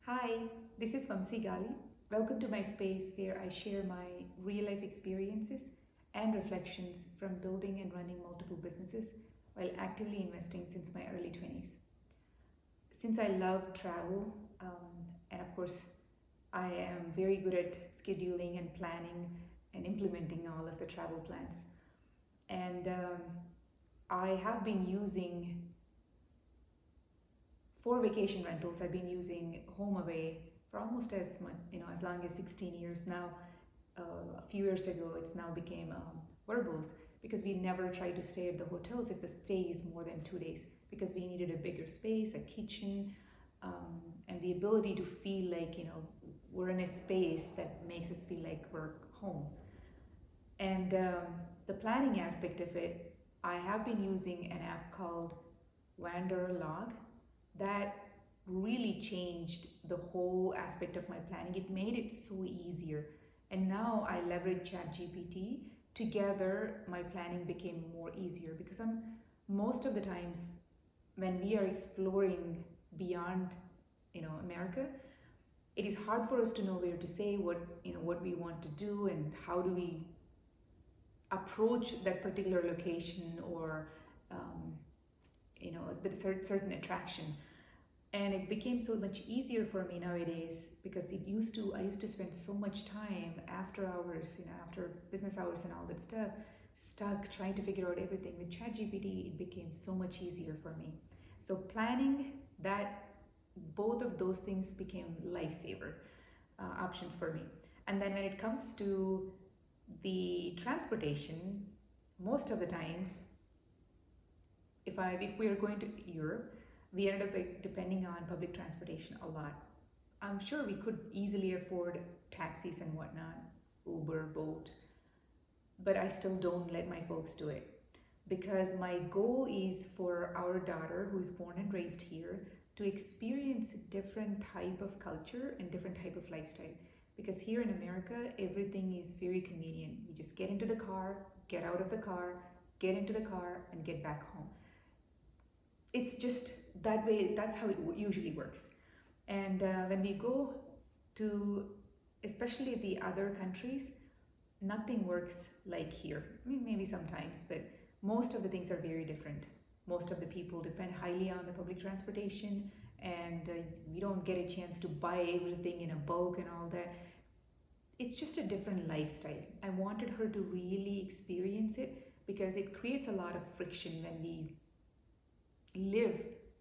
Hi, this is Vamsi Gali. Welcome to my space where I share my real life experiences and reflections from building and running multiple businesses while actively investing since my early 20s. Since I love travel, and of course, I am very good at scheduling and planning and implementing all of the travel plans. And I have been using for vacation rentals, I've been using HomeAway for almost as much, as long as 16 years now. A few years ago, it's now became Verbose because we never try to stay at the hotels if the stay is more than 2 days because we needed a bigger space, a kitchen, and the ability to feel like, we're in a space that makes us feel like we're home. And the planning aspect of it, I have been using an app called Wanderlog that really changed the whole aspect of my planning. It made it so easier. And now I leverage ChatGPT. Together, my planning became more easier because I'm most of the times when we are exploring beyond, America, it is hard for us to know where to say what we want to do and how do we approach that particular location or the certain attraction. And it became so much easier for me nowadays because I used to spend so much time after hours, after business hours and all that stuff, stuck trying to figure out everything. With ChatGPT, it became so much easier for me. So planning that, both of those things became lifesaver options for me. And then when it comes to the transportation, most of the times, if we are going to Europe, we ended up depending on public transportation a lot. I'm sure we could easily afford taxis and whatnot, Uber, Bolt, but I still don't let my folks do it because my goal is for our daughter, who is born and raised here, to experience a different type of culture and different type of lifestyle. Because here in America, everything is very convenient. You just get into the car, get out of the car, get into the car, and get back home. It's just that way, that's how it usually works. And when we go to, especially the other countries, nothing works like here. I mean, maybe sometimes, but most of the things are very different. Most of the people depend highly on the public transportation, and we don't get a chance to buy everything in a bulk and all that. It's just a different lifestyle. I wanted her to really experience it because it creates a lot of friction when we live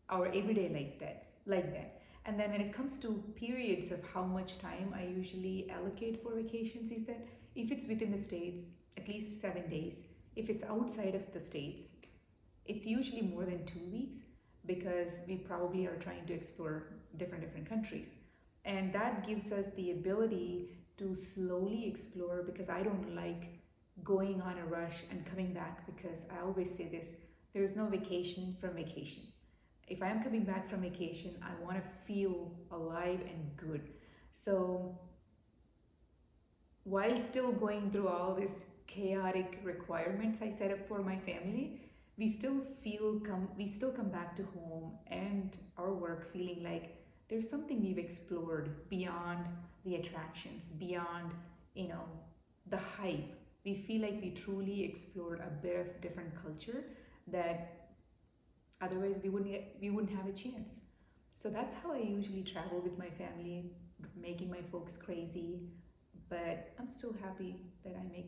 our everyday life like that. And then when it comes to periods of how much time I usually allocate for vacations, is that if it's within the States, at least 7 days. If it's outside of the States, it's usually more than 2 weeks because we probably are trying to explore different countries. And that gives us the ability to slowly explore because I don't like going on a rush and coming back because I always say this, there is no vacation from vacation. If I'm coming back from vacation, I want to feel alive and good. So while still going through all these chaotic requirements I set up for my family, we still come back to home and our work feeling like there's something we've explored beyond the attractions, beyond, the hype. We feel like we truly explored a bit of different culture that otherwise we wouldn't have a chance. So that's how I usually travel with my family, making my folks crazy, but I'm still happy that I make